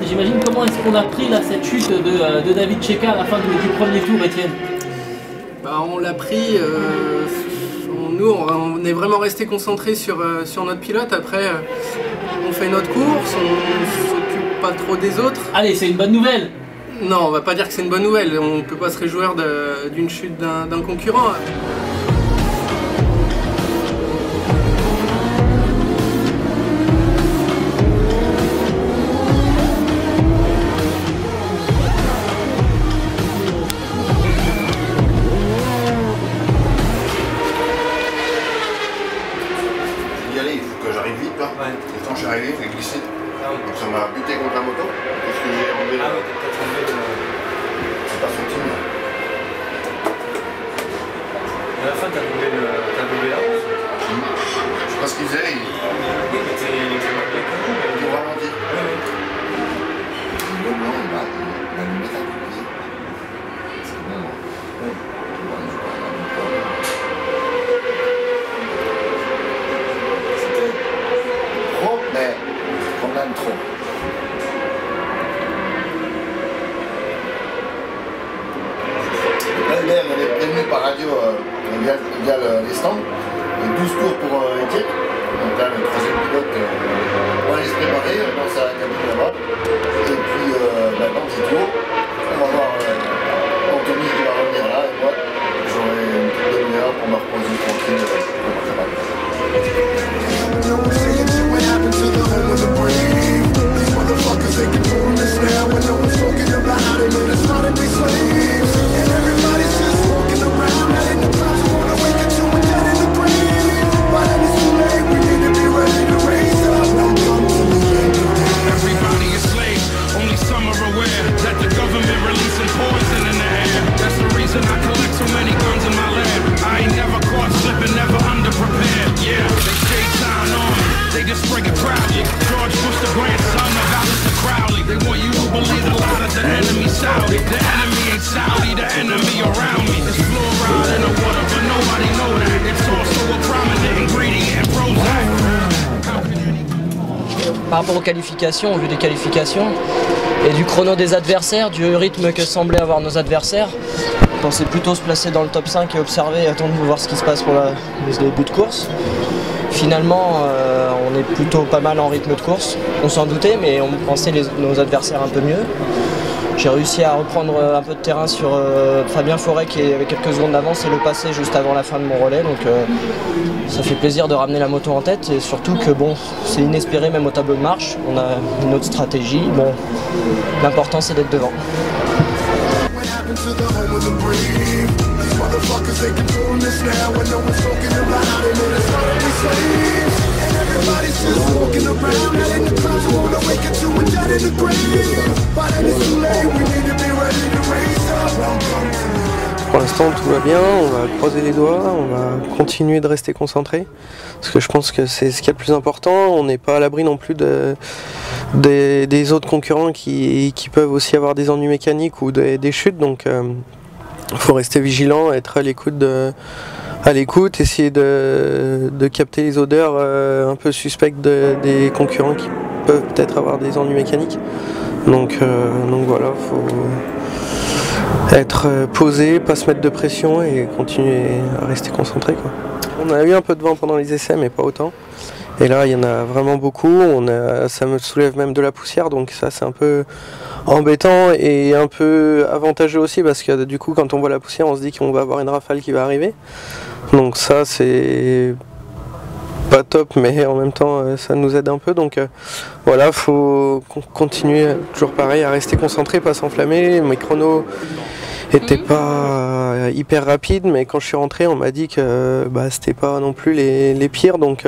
j'imagine. Comment est-ce qu'on a pris là cette chute de David Cheika à la fin du premier tour, Étienne? Bah, on l'a pris, nous on est vraiment resté concentré sur notre pilote. Après on fait notre course, on s'occupe pas trop des autres. Allez, c'est une bonne nouvelle. Non, on va pas dire que c'est une bonne nouvelle, on peut pas se réjouir d'une chute d'un concurrent. Il faut que j'arrive vite là. Ouais. Et quand je suis arrivé, j'ai glissé. Ah oui. Donc ça m'a buté contre la moto. Parce que j'ai enlevé. Ah oui, t'as enlevé le. C'est pas sorti là. À la fin, t'as doublé la hausse. Je sais pas ce qu'il faisait. Oui, mais t'es mal bien con. Il nous ralentit. Oui, oui. Non, il m'a mis métal. C'est bon. Oui. Trop, mais quand même trop. Là, on est prévenu par radio via les stands. 12 tours pour Étienne. Donc là, le troisième pilote, on va aller se préparer, on lance à la cabine là-bas. Et puis maintenant, 10 tours. On va voir Anthony qui va revenir là. Et moi, j'aurai une petite demi-heure pour me reposer tranquille pour ma cabane. Par rapport aux qualifications, au vu des qualifications et du chrono des adversaires, du rythme que semblaient avoir nos adversaires, on pensait plutôt se placer dans le top 5 et observer et attendre de voir ce qui se passe pour les débuts de course. Finalement, on est plutôt pas mal en rythme de course. On s'en doutait, mais on pensait nos adversaires un peu mieux. J'ai réussi à reprendre un peu de terrain sur Fabien Forêt qui avait quelques secondes d'avance et le passer juste avant la fin de mon relais. Donc ça fait plaisir de ramener la moto en tête et surtout que bon, c'est inespéré même au tableau de marche. On a une autre stratégie. Bon, l'important c'est d'être devant. Pour l'instant tout va bien, on va croiser les doigts, on va continuer de rester concentré parce que je pense que c'est ce qui est le plus important. On n'est pas à l'abri non plus des autres concurrents qui peuvent aussi avoir des ennuis mécaniques ou des chutes, donc il faut rester vigilant, être à l'écoute, essayer de capter les odeurs un peu suspectes des concurrents qui peuvent peut-être avoir des ennuis mécaniques. Donc voilà, faut être posé, pas se mettre de pression et continuer à rester concentré, quoi. On a eu un peu de vent pendant les essais mais pas autant. Et là il y en a vraiment beaucoup, ça me soulève même de la poussière, donc ça c'est un peu embêtant et un peu avantageux aussi parce que du coup quand on voit la poussière on se dit qu'on va avoir une rafale qui va arriver. Donc ça c'est pas top mais en même temps ça nous aide un peu, donc voilà, faut continuer toujours pareil à rester concentré, pas s'enflammer. Mes chronos étaient pas hyper rapides mais quand je suis rentré on m'a dit que c'était pas non plus les pires, donc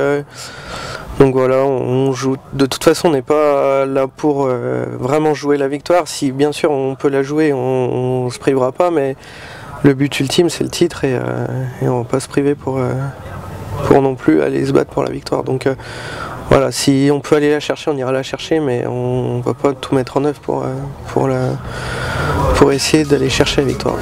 voilà, on joue. De toute façon on n'est pas là pour vraiment jouer la victoire. Si bien sûr on peut la jouer, on se privera pas, mais le but ultime c'est le titre et on va pas se priver pour non plus aller se battre pour la victoire. Donc voilà, si on peut aller la chercher, on ira la chercher, mais on va pas tout mettre en œuvre pour essayer d'aller chercher la victoire.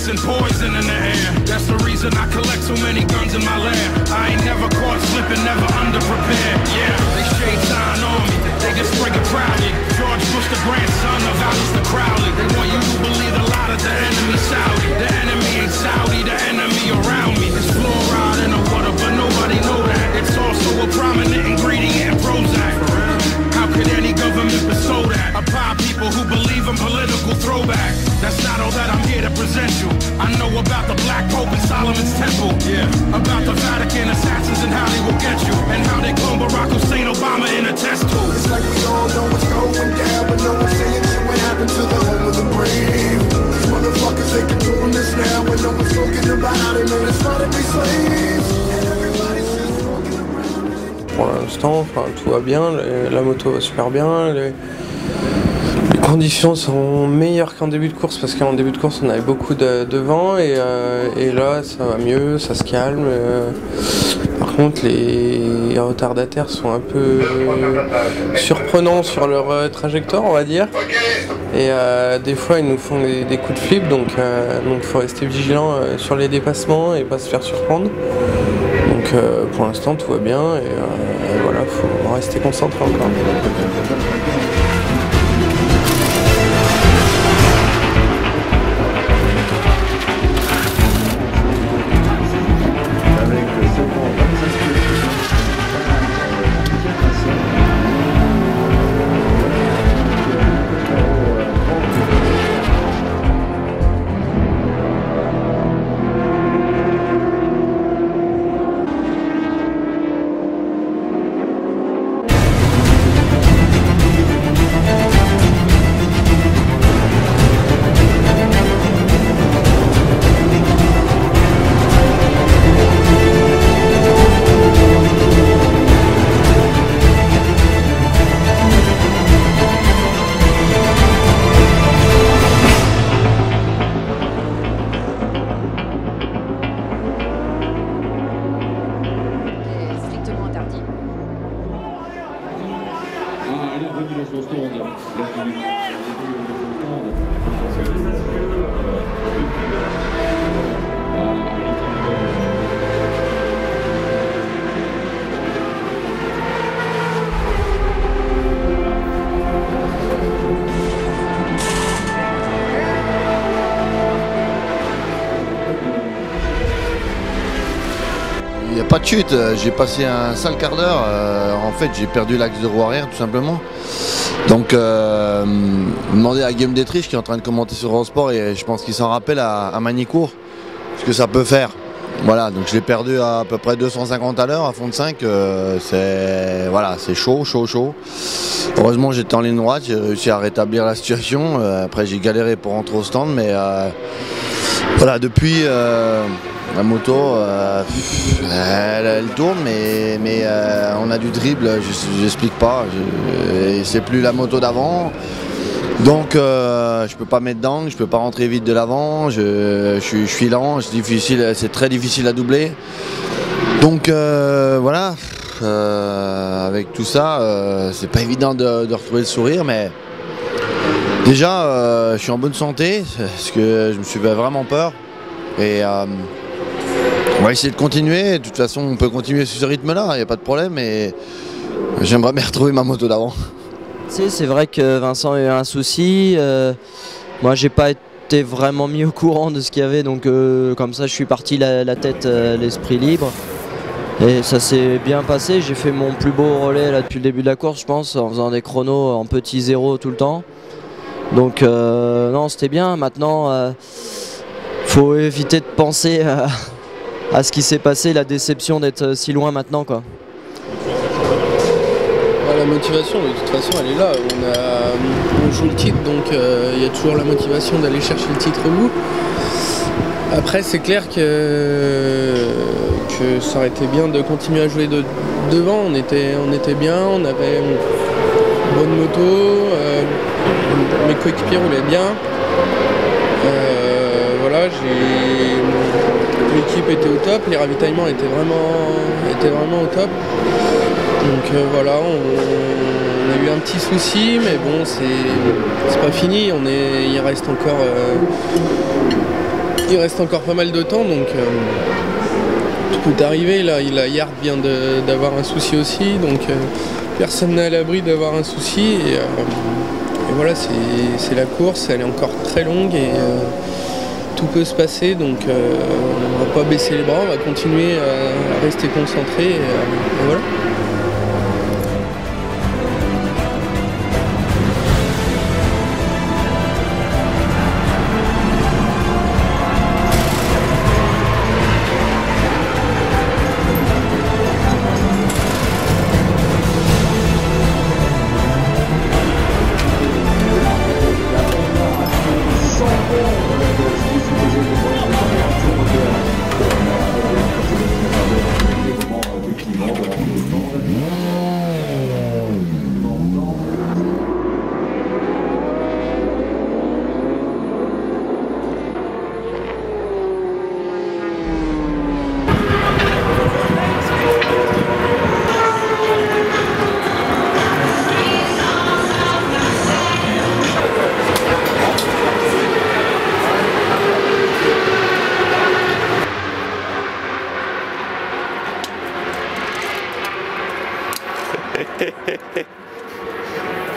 bullets and poison in the air. That's the reason I collect so many guns in my lair. I ain't never caught slipping, never underprepared. Yeah, they shade sign on me, they just break it proudly. George Bush, the grandson of Alistair Crowley. They want you to believe a lot of the enemy Saudi. The enemy ain't Saudi, the enemy around me. It's fluoride in the water, but nobody know that. It's also a prominent ingredient in Prozac. How could any government bestow that upon people who believe in political throwback? That's not all that I'm here to present you. I know about the Black Pope and Solomon's Temple. Yeah, about the Vatican assassins and how they will get you, and how they clone Barack Hussein Obama in a test tube. It's like we all know what's going down, but no one's saying shit. What happened to the home of the brave? These motherfuckers, they can doing this now, when no one's talking about how they made us try to be slaves. And everybody's just walking around. Pour l'instant, tout va bien, la moto va super bien, les conditions sont meilleures qu'en début de course parce qu'en début de course on avait beaucoup de vent et là ça va mieux, ça se calme. Par contre les retardataires sont un peu surprenants sur leur trajectoire, on va dire, et des fois ils nous font des coups de flip, donc faut rester vigilant sur les dépassements et pas se faire surprendre. Donc pour l'instant tout va bien et voilà, faut rester concentré encore. Il n'y a pas de chute, j'ai passé un sale quart d'heure, en fait j'ai perdu l'axe de roue arrière tout simplement. Donc demander à Guillaume Détriche qui est en train de commenter sur Eurosport, et je pense qu'il s'en rappelle à Magny-Cours, ce que ça peut faire. Voilà, donc je l'ai perdu à peu près 250 à l'heure à fond de 5, c'est chaud. Heureusement j'étais en ligne droite, j'ai réussi à rétablir la situation, après j'ai galéré pour rentrer au stand, mais voilà, depuis la moto, elle tourne, mais on a du dribble, j'explique pas, c'est plus la moto d'avant. Donc je peux pas mettre d'angle, je peux pas rentrer vite de l'avant, je suis lent, c'est très difficile à doubler. Donc voilà, avec tout ça, c'est pas évident de retrouver le sourire, mais déjà je suis en bonne santé, parce que je me suis fait vraiment peur. Et on va essayer de continuer, de toute façon on peut continuer sur ce rythme-là, il n'y a pas de problème, mais j'aimerais bien retrouver ma moto d'avant. C'est vrai que Vincent a eu un souci, moi j'ai pas été vraiment mis au courant de ce qu'il y avait, donc comme ça je suis parti la tête, l'esprit libre. Et ça s'est bien passé, j'ai fait mon plus beau relais là, depuis le début de la course je pense, en faisant des chronos en petit zéro tout le temps. Donc non, c'était bien. Maintenant faut éviter de penser à ce qui s'est passé, la déception d'être si loin maintenant, quoi. La motivation de toute façon elle est là, on joue le titre, donc il y a toujours la motivation d'aller chercher le titre au bout. Après c'est clair que ça aurait été bien de continuer à jouer devant, on était bien, on avait une bonne moto, mes coéquipiers roulaient bien. Voilà, l'équipe était au top, les ravitaillements étaient vraiment au top. Donc voilà, on a eu un petit souci, mais bon, c'est pas fini. Il reste encore Il reste encore pas mal de temps, donc tout peut arriver. Là, Yard vient d'avoir un souci aussi, donc personne n'est à l'abri d'avoir un souci. Et voilà, c'est la course, elle est encore très longue et tout peut se passer, donc on va pas baisser les bras, on va continuer à rester concentré et voilà.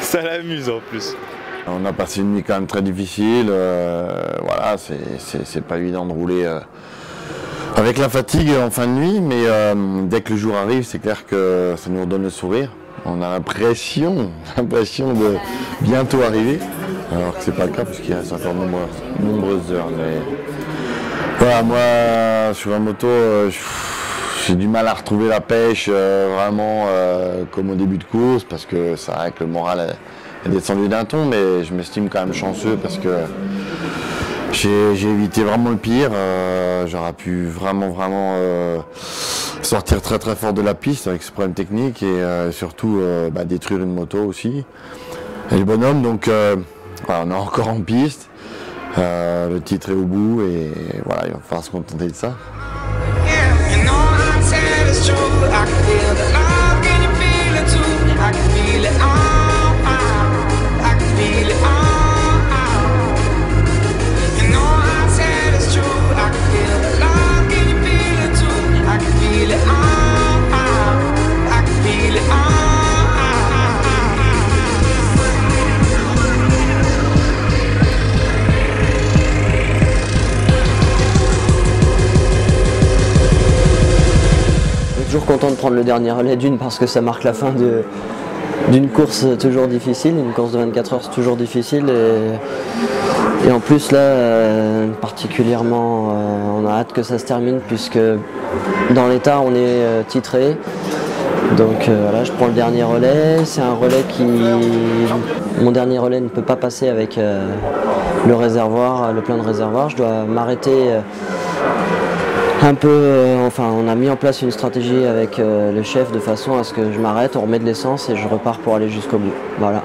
Ça l'amuse en plus. On a passé une nuit quand même très difficile. Voilà, c'est pas évident de rouler avec la fatigue en fin de nuit, mais dès que le jour arrive, c'est clair que ça nous redonne le sourire. On a l'impression de bientôt arriver, alors que c'est pas le cas puisqu'il reste encore nombreuses heures. Mais voilà, moi sur la moto, j'ai du mal à retrouver la pêche vraiment comme au début de course, parce que c'est vrai que le moral est descendu d'un ton, mais je m'estime quand même chanceux parce que j'ai évité vraiment le pire. J'aurais pu vraiment sortir très fort de la piste avec ce problème technique et surtout détruire une moto aussi. Et le bonhomme, donc voilà, on est encore en piste, le titre est au bout et voilà, il va falloir se contenter de ça. Toujours content de prendre le dernier relais d'une parce que ça marque la fin d'une course toujours difficile, une course de 24 heures c'est toujours difficile et en plus là particulièrement on a hâte que ça se termine puisque dans l'état on est titré, donc voilà, je prends le dernier relais, c'est un relais mon dernier relais ne peut pas passer avec le réservoir, le plein de réservoir, je dois m'arrêter un peu, on a mis en place une stratégie avec le chef de façon à ce que je m'arrête, on remet de l'essence et je repars pour aller jusqu'au bout. Voilà.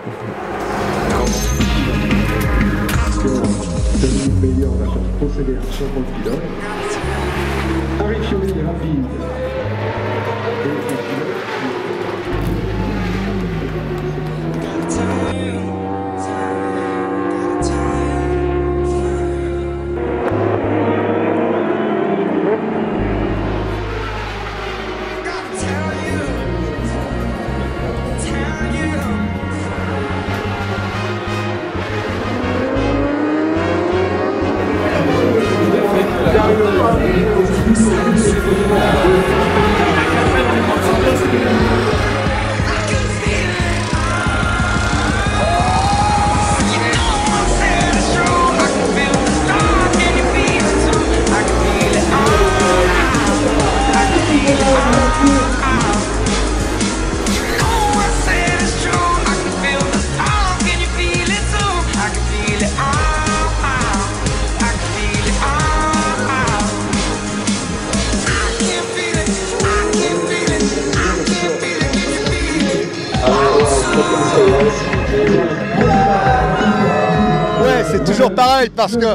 Ouais, c'est toujours pareil parce que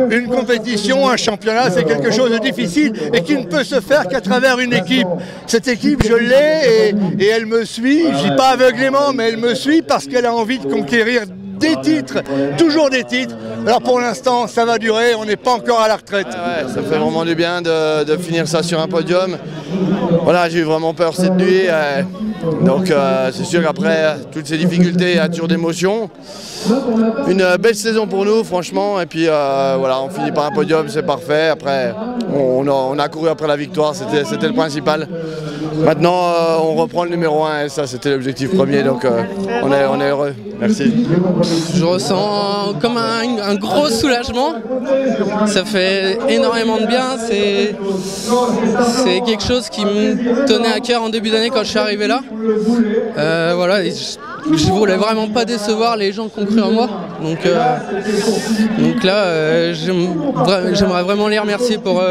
une compétition, un championnat, c'est quelque chose de difficile et qui ne peut se faire qu'à travers une équipe. Cette équipe, je l'ai et elle me suit, je dis pas aveuglément, mais elle me suit parce qu'elle a envie de conquérir des titres, toujours des titres. Alors pour l'instant, ça va durer, on n'est pas encore à la retraite. Ouais, ça fait vraiment du bien de finir ça sur un podium. Voilà, j'ai eu vraiment peur cette nuit. Donc c'est sûr qu'après toutes ces difficultés, il y a toujours d'émotions. Une belle saison pour nous, franchement. Et puis voilà, on finit par un podium, c'est parfait. Après, on a couru après la victoire, c'était le principal. Maintenant, on reprend le numéro 1 et ça, c'était l'objectif premier. Donc on est heureux. Merci. Je ressens comme un gros soulagement. Ça fait énormément de bien. C'est quelque chose qui me tenait à cœur en début d'année quand je suis arrivé là. Voilà, je voulais vraiment pas décevoir les gens qui ont cru en moi. Donc là, j'aimerais vraiment les remercier pour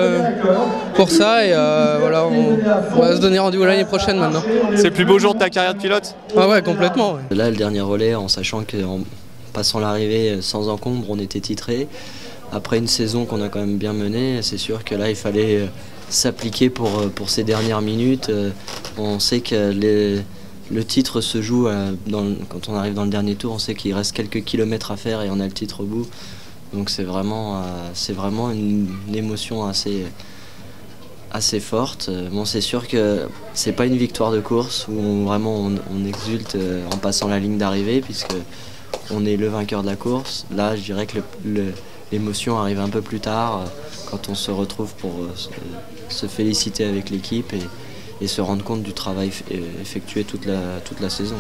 ça. Et voilà, on va se donner rendez-vous l'année prochaine maintenant. C'est le plus beau jour de ta carrière de pilote? Ah ouais, complètement. Ouais. Là, le dernier relais, en sachant qu'en passant l'arrivée sans encombre, on était titré. Après une saison qu'on a quand même bien menée, c'est sûr que là, il fallait s'appliquer pour ces dernières minutes. On sait que le titre se joue quand on arrive dans le dernier tour, on sait qu'il reste quelques kilomètres à faire et on a le titre au bout. Donc c'est vraiment une émotion assez forte. Bon, c'est sûr que c'est pas une victoire de course où vraiment on exulte en passant la ligne d'arrivée puisque on est le vainqueur de la course. Là, je dirais que l'émotion arrive un peu plus tard quand on se retrouve pour se féliciter avec l'équipe et se rendre compte du travail effectué toute la saison.